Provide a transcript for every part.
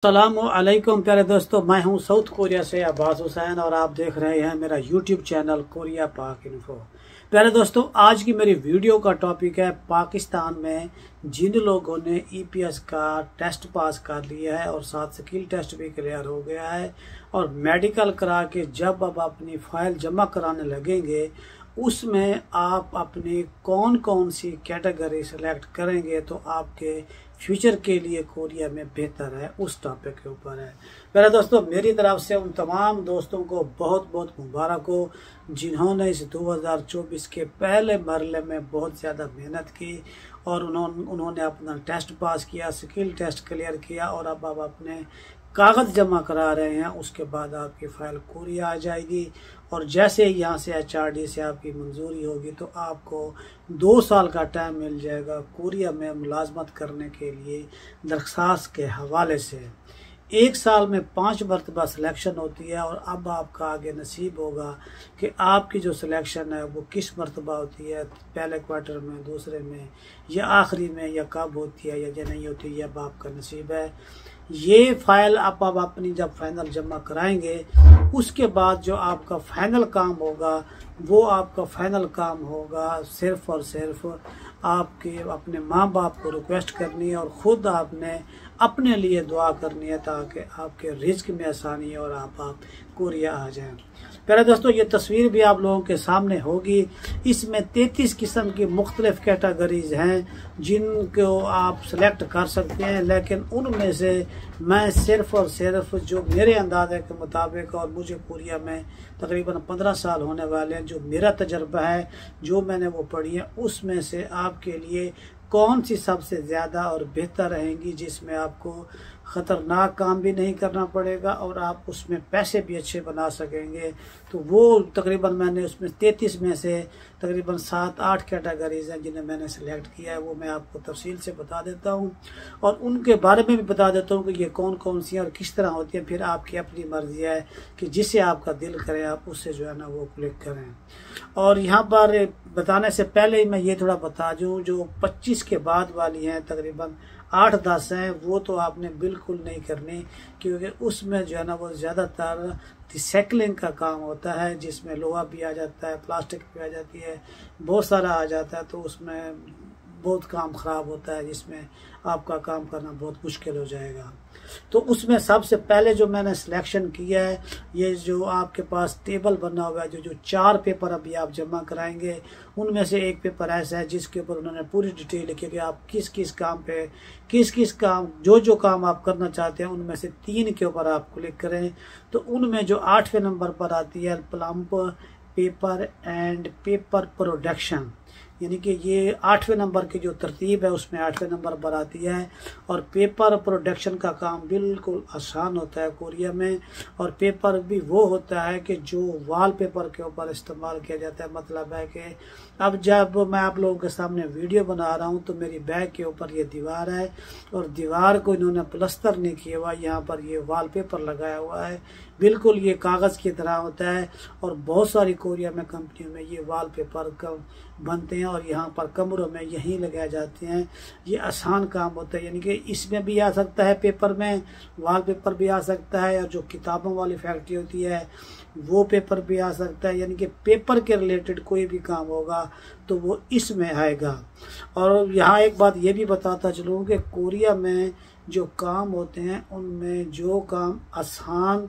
अस्सलामुअलैकुम प्यारे दोस्तों, मैं हूं साउथ कोरिया से अब्बास हुसैन और आप देख रहे हैं मेरा यूट्यूब चैनल कोरिया पाक इन्फो। प्यारे दोस्तों, आज की मेरी वीडियो का टॉपिक है पाकिस्तान में जिन लोगों ने ईपीएस का टेस्ट पास कर लिया है और साथ स्किल टेस्ट भी क्लियर हो गया है और मेडिकल करा के जब अब अपनी फाइल जमा कराने लगेंगे उसमें आप अपनी कौन कौन सी कैटेगरी सेलेक्ट करेंगे तो आपके फ्यूचर के लिए कोरिया में बेहतर है, उस टॉपिक के ऊपर है। मेरे दोस्तों, मेरी तरफ से उन तमाम दोस्तों को बहुत बहुत मुबारक हो जिन्होंने इस 2024 के पहले मरले में बहुत ज़्यादा मेहनत की और उन्होंने अपना टेस्ट पास किया, स्किल टेस्ट क्लियर किया और अब आप अपने कागज़ जमा करा रहे हैं। उसके बाद आपकी फ़ाइल कोरिया आ जाएगी और जैसे ही यहाँ से एचआरडी से आपकी मंजूरी होगी तो आपको 2 साल का टाइम मिल जाएगा कोरिया में मुलाजमत करने के लिए दरख्वास्त के हवाले से। 1 साल में 5 मरतबा सिलेक्शन होती है और अब आपका आगे नसीब होगा कि आपकी जो सिलेक्शन है वो किस मरतबा होती है, पहले क्वार्टर में, दूसरे में या आखिरी में, या कब होती है या नहीं होती है, अब आपका नसीब है। ये फाइल आप अब अपनी जब फाइनल जमा कराएंगे उसके बाद जो आपका फाइनल काम होगा वो आपका फाइनल काम होगा सिर्फ और सिर्फ आपके अपने माँ बाप को रिक्वेस्ट करनी है और ख़ुद आपने अपने लिए दुआ करनी है ताकि आपके रिज्क में आसानी और आप कोरिया आ जाएं। प्यारे दोस्तों, ये तस्वीर भी आप लोगों के सामने होगी। इसमें 33 किस्म की मुख्तलिफ कैटेगरीज हैं जिनको आप सेलेक्ट कर सकते हैं, लेकिन उनमें से मैं सिर्फ और सिर्फ जो मेरे अंदाजे के मुताबिक, और मुझे कोरिया में तकरीबन 15 साल होने वाले हैं, जो मेरा तजर्बा है, जो मैंने वो पढ़ी है, उसमें से आपके लिए कौन सी सबसे ज़्यादा और बेहतर रहेंगी जिसमें आपको ख़तरनाक काम भी नहीं करना पड़ेगा और आप उसमें पैसे भी अच्छे बना सकेंगे, तो वो तकरीबन मैंने उसमें 33 में से तकरीबन 7-8 कैटेगरीज हैं जिन्हें मैंने सेलेक्ट किया है। वो मैं आपको तफसील से बता देता हूँ और उनके बारे में भी बता देता हूँ कि ये कौन कौन सी हैं और किस तरह होती हैं। फिर आपकी अपनी मर्जी है कि जिसे आपका दिल करे आप उससे जो है ना वो क्लिक करें। और यहाँ पर बताने से पहले ही मैं ये थोड़ा बता दूँ, जो 25 के बाद वाली हैं तकरीबन 8-10 हैं, वो तो आपने बिल्कुल नहीं करनी, क्योंकि उसमें जो है ना वो ज़्यादातर रिसाइकलिंग का काम होता है जिसमें लोहा भी आ जाता है, प्लास्टिक भी आ जाती है, बहुत सारा आ जाता है, तो उसमें बहुत काम ख़राब होता है जिसमें आपका काम करना बहुत मुश्किल हो जाएगा। तो उसमें सबसे पहले जो मैंने सिलेक्शन किया है, ये जो आपके पास टेबल बना हुआ है, जो 4 पेपर अभी आप जमा कराएंगे, उनमें से एक पेपर ऐसा है जिसके ऊपर उन्होंने पूरी डिटेल लिखी है कि आप किस किस काम पे किस काम जो काम आप करना चाहते हैं उनमें से 3 के ऊपर आप क्लिक करें। तो उनमें जो 8वें नंबर पर आती है plump paper and paper production, यानी कि ये 8वें नंबर की जो तरतीब है उसमें 8वें नंबर पर आती है। और पेपर प्रोडक्शन का काम बिल्कुल आसान होता है कोरिया में, और पेपर भी वो होता है कि जो वॉल पेपर के ऊपर इस्तेमाल किया जाता है। मतलब है कि अब जब मैं आप लोगों के सामने वीडियो बना रहा हूँ तो मेरी बैग के ऊपर ये दीवार है और दीवार को इन्होंने प्लस्तर नहीं किया हुआ, यहाँ पर ये वॉल पेपर लगाया हुआ है, बिल्कुल ये कागज़ की तरह होता है। और बहुत सारी कोरिया में कंपनियों में ये वॉल पेपर बनते हैं और यहाँ पर कमरों में यहीं लगाए जाते हैं। ये आसान काम होता है, यानी कि इसमें भी आ सकता है, पेपर में वॉल पेपर भी आ सकता है, और जो किताबों वाली फैक्ट्री होती है वो पेपर भी आ सकता है। यानी कि पेपर के रिलेटेड कोई भी काम होगा तो वो इसमें आएगा। और यहाँ एक बात ये भी बताता चलूँ कि कोरिया में जो काम होते हैं उनमें जो काम आसान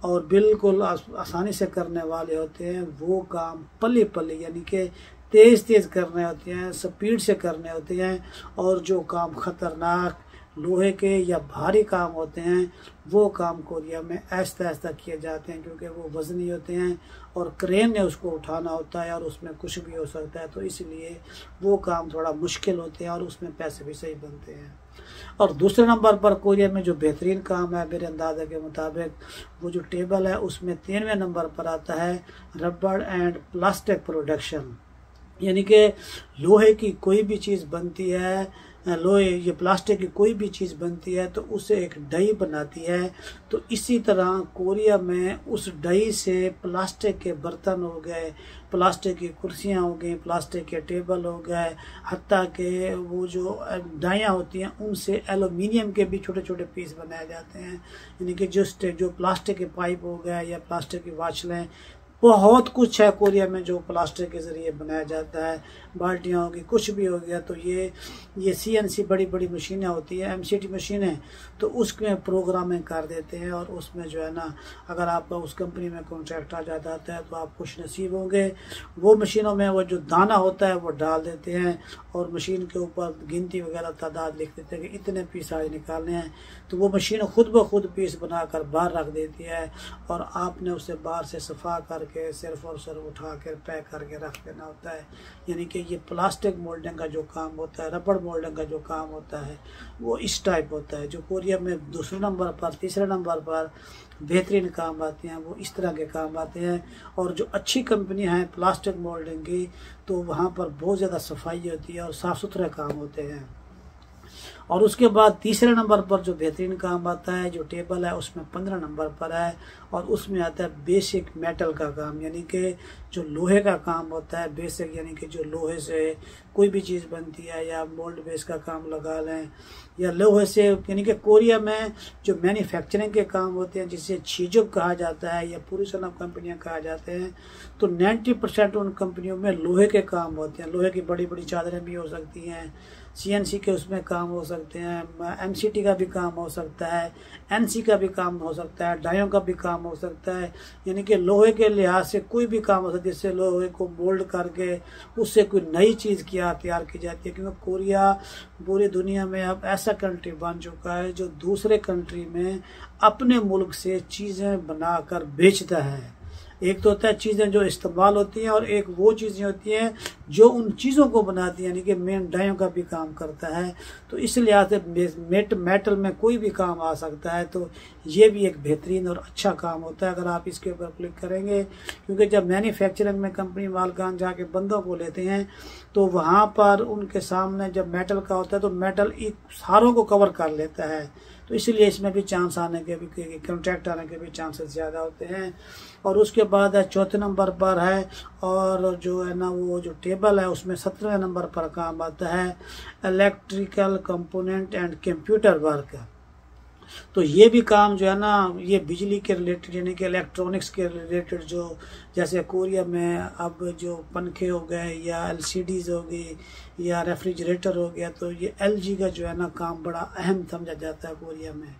और बिल्कुल आसानी से करने वाले होते हैं वो काम पले पले, यानी कि तेज़ तेज़ करने होते हैं, स्पीड से करने होते हैं। और जो काम ख़तरनाक लोहे के या भारी काम होते हैं वो काम कोरिया में आहिस्ता आहिस्ता किए जाते हैं, क्योंकि वो वज़नी होते हैं और क्रेन ने उसको उठाना होता है और उसमें कुछ भी हो सकता है, तो इसलिए वो काम थोड़ा मुश्किल होते हैं और उसमें पैसे भी सही बनते हैं। और दूसरे नंबर पर कोरिया में जो बेहतरीन काम है मेरे अंदाजे के मुताबिक, वो जो टेबल है उसमें 3वें नंबर पर आता है रबड़ एंड प्लास्टिक प्रोडक्शन, यानी कि लोहे की कोई भी चीज़ बनती है लोहे ये प्लास्टिक की कोई भी चीज़ बनती है तो उसे एक डाई बनाती है। तो इसी तरह कोरिया में उस डाई से प्लास्टिक के बर्तन हो गए, प्लास्टिक की कुर्सियाँ हो गई, प्लास्टिक के टेबल हो गए, हत्ता के वो जो डाइयाँ होती हैं उनसे एल्युमिनियम के भी छोटे छोटे पीस बनाए जाते हैं। यानी कि जो प्लास्टिक के पाइप हो गए या प्लास्टिक की वाचलें, बहुत कुछ है कोरिया में जो प्लास्टिक के ज़रिए बनाया जाता है। बाल्टियाँ होगी, कुछ भी हो गया। तो ये CNC बड़ी बड़ी मशीनें होती है, MCT मशीनें, तो उसमें प्रोग्रामिंग कर देते हैं और उसमें जो है ना, अगर आपका उस कंपनी में कॉन्ट्रैक्ट आ जाता है तो आप खुश नसीब होंगे। वो मशीनों में वो जो दाना होता है वो डाल देते हैं और मशीन के ऊपर गिनती वगैरह तादाद लिख देते हैं कि इतने पीस आज निकालने हैं। तो वो मशीन खुद ब खुद पीस बनाकर बाहर रख देती है और आपने उसे बाहर से सफ़ा करके सिर्फ और सिर्फ उठा कर पैक करके रख देना होता है। यानी कि ये प्लास्टिक मोल्डिंग का जो काम होता है, रबड़ मोल्डिंग का जो काम होता है, वो इस टाइप होता है। जो कोरिया में दूसरे नंबर पर, तीसरे नंबर पर बेहतरीन काम आते हैं, वो इस तरह के काम आते हैं। और जो अच्छी कंपनियां हैं प्लास्टिक मोल्डिंग की, तो वहाँ पर बहुत ज़्यादा सफाई होती है और साफ़ सुथरे काम होते हैं। और उसके बाद तीसरे नंबर पर जो बेहतरीन काम आता है, जो टेबल है उसमें 15 नंबर पर है और उसमें आता है बेसिक मेटल का काम, यानी कि जो लोहे का काम होता है बेसिक, यानी कि जो लोहे से कोई भी चीज़ बनती है या मोल्ड बेस का काम लगा लें या लोहे से, यानी कि कोरिया में जो मैन्युफैक्चरिंग के काम होते हैं जिसे चीजुब कहा जाता है या पूरी सनम कंपनियां कहा जाते हैं, तो 90% उन कंपनियों में लोहे के काम होते हैं। लोहे की बड़ी बड़ी चादरें भी हो सकती हैं, CNC के उसमें काम हो सकते हैं, MCT का भी काम हो सकता है, NC का भी काम हो सकता है, डायों का भी काम हो सकता है। यानी कि लोहे के लिहाज से कोई भी काम हो सकता है जिससे लोहे को मोल्ड करके उससे कोई नई चीज़ तैयार की जाती है। क्योंकि कोरिया पूरी दुनिया में अब ऐसा कंट्री बन चुका है जो दूसरे कंट्री में अपने मुल्क से चीज़ें बनाकर बेचता है। एक तो होता है चीज़ें जो इस्तेमाल होती हैं और एक वो चीज़ें होती हैं जो उन चीज़ों को बनाती हैं, यानी कि मेन डायों का भी काम करता है। तो इस लिहाज से मेटल में कोई भी काम आ सकता है। तो ये भी एक बेहतरीन और अच्छा काम होता है अगर आप इसके ऊपर क्लिक करेंगे। क्योंकि जब मैन्युफैक्चरिंग में कंपनी मालकान जाके बंदों को लेते हैं तो वहाँ पर उनके सामने जब मेटल का होता है तो मेटल सारों को कवर कर लेता है। तो इसलिए इसमें भी चांस आने के भी, कॉन्ट्रैक्ट आने के भी चांसेस ज़्यादा होते हैं। और उसके बाद चौथे नंबर पर है, और जो है ना वो जो टेबल है उसमें 17वें नंबर पर काम आता है electrical component and computer work. तो ये भी काम जो है ना, ये बिजली के रिलेटेड, यानी कि इलेक्ट्रॉनिक्स के रिलेटेड, जो जैसे कोरिया में अब जो पंखे हो गए या LCDs हो गई या रेफ्रिजरेटर हो गया, तो ये LG का जो है ना काम बड़ा अहम समझा जाता है कोरिया में।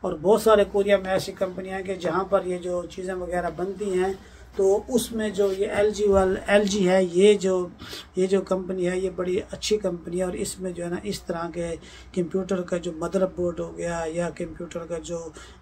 और बहुत सारे कोरिया में ऐसी कंपनियां हैं कि जहाँ पर ये जो चीज़ें वगैरह बनती हैं तो उसमें जो ये LG है, ये जो कंपनी है ये बड़ी अच्छी कंपनी है। और इसमें जो है ना इस तरह के कंप्यूटर का जो मदरबोर्ड हो गया या कंप्यूटर का जो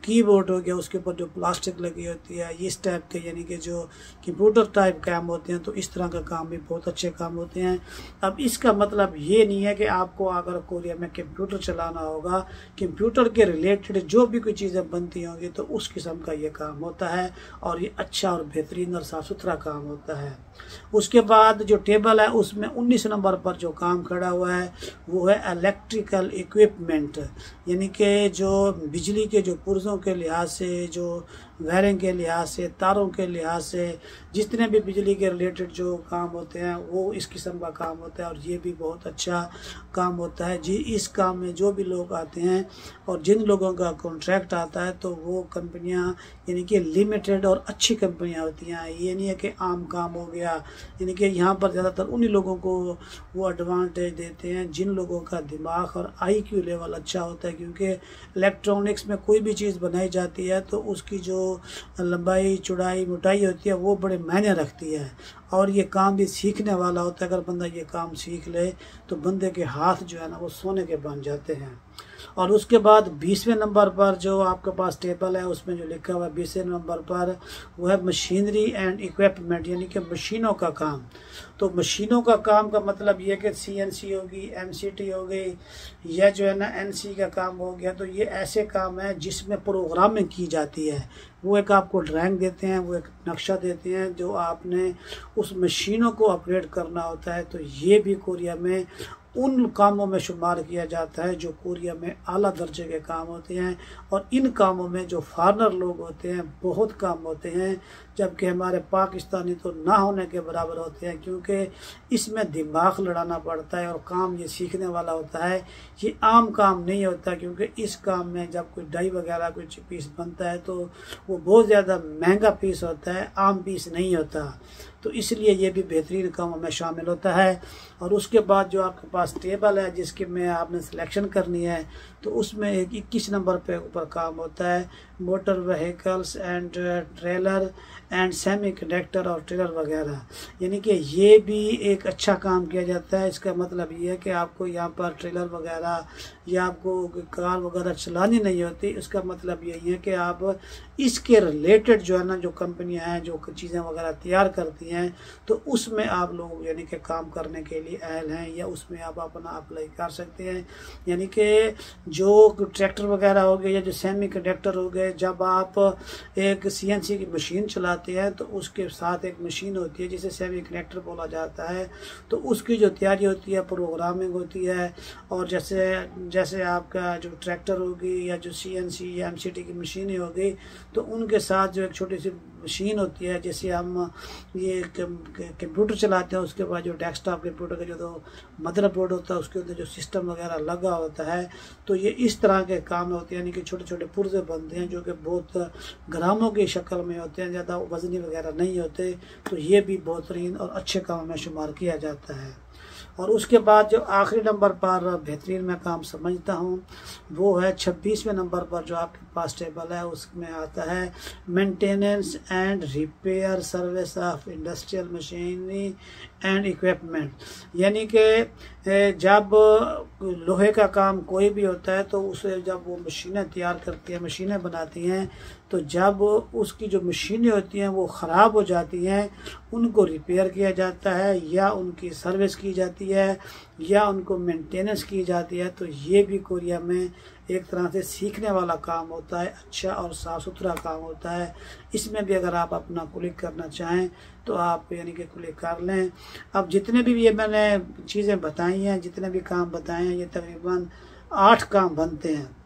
कीबोर्ड हो गया उसके ऊपर जो प्लास्टिक लगी होती है, इस टाइप के, यानी कि जो कंप्यूटर टाइप काम होते हैं, तो इस तरह का काम भी बहुत अच्छे काम होते हैं। अब इसका मतलब ये नहीं है कि आपको अगर कोरिया में कंप्यूटर चलाना होगा, कंप्यूटर के रिलेटेड जो भी कोई चीज़ें बनती होंगी तो उस किस्म का ये काम होता है और ये अच्छा और बेहतरीन और साफ़ सुथरा काम होता है। उसके बाद जो टेबल है उसमें 19 नंबर पर जो काम खड़ा हुआ है वो है इलेक्ट्रिकल इक्विपमेंट, यानी कि जो बिजली के जो पुर्जों के लिहाज से, जो वायरिंग के लिहाज से, तारों के लिहाज से, जितने भी बिजली के रिलेटेड जो काम होते हैं वो इस किस्म का काम होता है। और ये भी बहुत अच्छा काम होता है जी। इस काम में जो भी लोग आते हैं और जिन लोगों का कॉन्ट्रैक्ट आता है तो वो कंपनियां, यानी कि लिमिटेड और अच्छी कंपनियां होती हैं। ये नहीं है कि आम काम हो गया, यानी कि यहाँ पर ज़्यादातर उन्हीं लोगों को वो एडवांटेज देते हैं जिन लोगों का दिमाग और IQ लेवल अच्छा होता है। क्योंकि इलेक्ट्रॉनिक्स में कोई भी चीज़ बनाई जाती है तो उसकी जो लंबाई, चौड़ाई, मोटाई होती है वो बड़े मायने रखती है। और ये काम भी सीखने वाला होता है। अगर बंदा ये काम सीख ले तो बंदे के हाथ जो है ना वो सोने के बन जाते हैं। और उसके बाद 20वें नंबर पर जो आपके पास टेबल है उसमें जो लिखा हुआ है 20वें नंबर पर वो है मशीनरी एंड इक्विपमेंट, यानी कि मशीनों का काम। तो मशीनों का काम का मतलब ये कि CNC होगी, MCT हो गई या जो है ना NC का काम हो गया। तो ये ऐसे काम है जिसमें प्रोग्रामिंग की जाती है। वो एक आपको ड्राइंग देते हैं, वो एक नक्शा देते हैं जो आपने उस मशीनों को अपग्रेड करना होता है। तो ये भी कोरिया में उन कामों में शुमार किया जाता है जो कोरिया में आला दर्जे के काम होते हैं, और इन कामों में जो फॉरेनर लोग होते हैं बहुत कम होते हैं, जबकि हमारे पाकिस्तानी तो ना होने के बराबर होते हैं, क्योंकि इसमें दिमाग लड़ाना पड़ता है और काम ये सीखने वाला होता है। ये आम काम नहीं होता, क्योंकि इस काम में जब कोई डाई वगैरह कुछ पीस बनता है तो वो बहुत ज़्यादा महंगा पीस होता है, आम पीस नहीं होता। तो इसलिए ये भी बेहतरीन कामों में शामिल होता है। और उसके बाद जो आपके पास टेबल है जिसके में आपने सिलेक्शन करनी है, तो उसमें एक 21 नंबर पे ऊपर काम होता है motor vehicles and trailer and semi conductor और ट्रेलर वगैरह। यानी कि ये भी एक अच्छा काम किया जाता है। इसका मतलब ये है कि आपको यहाँ पर ट्रेलर वगैरह या आपको कार वगैरह चलानी नहीं होती। इसका मतलब यही है कि आप इसके रिलेटेड जो है ना, जो कंपनियां हैं जो चीज़ें वगैरह तैयार करती हैं, तो उसमें आप लोग यानी कि काम करने के लिए अहल हैं, या उसमें आप अपना अप्लाई कर सकते हैं। यानी कि जो ट्रैक्टर वगैरह हो गए या जो सेमी कंडक्टर हो गए, जब आप एक CNC की मशीन चलाते हैं तो उसके साथ एक मशीन होती है जिसे सेमी कंडक्टर बोला जाता है। तो उसकी जो तैयारी होती है, प्रोग्रामिंग होती है, और जैसे आपका जो ट्रैक्टर होगी या जो CNC या MCT की मशीनें होगी, तो उनके साथ जो एक छोटी सी मशीन होती है, जैसे हम ये कंप्यूटर चलाते हैं, उसके बाद जो डेस्कटॉप कंप्यूटर का जो तो मदरबोर्ड होता है उसके अंदर जो सिस्टम वगैरह लगा होता है, तो ये इस तरह के काम होते हैं। यानी कि छोटे छोटे पुर्जे बनते हैं जो कि बहुत ग्रामों की शक्ल में होते हैं, ज़्यादा वजनी वगैरह नहीं होते। तो ये भी बेहतरीन और अच्छे कामों में शुमार किया जाता है। और उसके बाद जो आखिरी नंबर पर बेहतरीन मैं काम समझता हूँ वो है 26वें नंबर पर जो आपके पास टेबल है, उसमें आता है maintenance and repair service of industrial machinery and equipment. यानी कि जब लोहे का काम कोई भी होता है तो उसे जब वो मशीनें तैयार करती हैं, मशीनें बनाती हैं, तो जब उसकी जो मशीनें होती हैं वो ख़राब हो जाती हैं, उनको रिपेयर किया जाता है या उनकी सर्विस की जाती है या उनको मेंटेनेंस की जाती है। तो ये भी कोरिया में एक तरह से सीखने वाला काम होता है, अच्छा और साफ़ सुथरा काम होता है। इसमें भी अगर आप अपना क्लिक करना चाहें तो आप यानी कि क्लिक कर लें। अब जितने भी ये मैंने चीज़ें बताई हैं, जितने भी काम बताए हैं, ये तकरीबन 8 काम बनते हैं।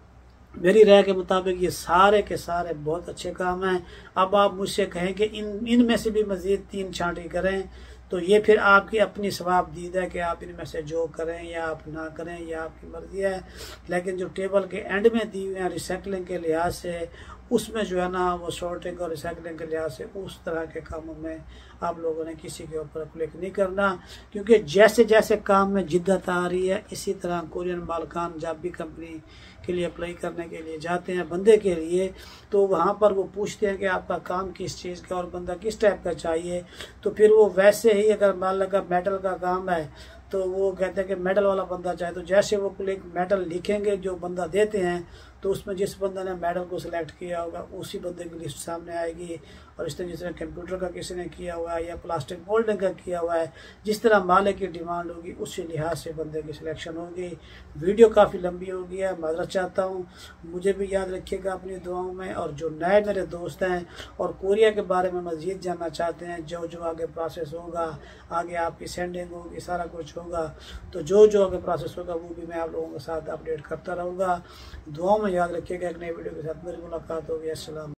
मेरी राय के मुताबिक ये सारे के सारे बहुत अच्छे काम हैं। अब आप मुझसे कहें कि इनमें से भी मज़ीद 3 छांटी करें, तो ये फिर आपकी अपनी सवाबदीद है कि आप इनमें से जो करें या आप ना करें, या आपकी मर्जी है। लेकिन जो टेबल के एंड में दी हुई है रिसाइकलिंग के लिहाज से, उसमें जो है ना वो शॉर्टिंग और रिसाइकलिंग के लिहाज से उस तरह के कामों में आप लोगों ने किसी के ऊपर क्लिक नहीं करना, क्योंकि जैसे जैसे काम में जिद्दत आ रही है, इसी तरह कोरियन मालकान जब भी कंपनी के लिए अप्लाई करने के लिए जाते हैं बंदे के लिए, तो वहाँ पर वो पूछते हैं कि आपका काम किस चीज़ का और बंदा किस टाइप का चाहिए। तो फिर वो वैसे ही, अगर मान लगा मेटल का काम है तो वो कहते हैं कि मेटल वाला बंदा चाहे, तो जैसे वो क्लिक मेटल लिखेंगे जो बंदा देते हैं, तो उसमें जिस बंदा ने मेटल को सिलेक्ट किया होगा उसी बंदे की लिस्ट सामने आएगी। और इस तरह जिसने कंप्यूटर का किसी ने किया हुआ है या प्लास्टिक मोल्डिंग का किया हुआ है, जिस तरह मालिक की डिमांड होगी उसी लिहाज से बंदे की सिलेक्शन होगी। वीडियो काफ़ी लंबी हो गई है, माजरत चाहता हूँ। मुझे भी याद रखिएगा अपनी दुआओं में। और जो नए मेरे दोस्त हैं और कोरिया के बारे में मज़ीद जानना चाहते हैं, जो जो आगे प्रोसेस होगा, आगे आपकी सेंडिंग होगी, सारा कुछ होगा, तो जो जो आगे प्रोसेस होगा वो भी मैं आप लोगों के साथ अपडेट करता रहूँगा। दुआओं में याद रखिएगा। एक नई वीडियो के साथ मेरी मुलाकात होगी। अस्सलाम।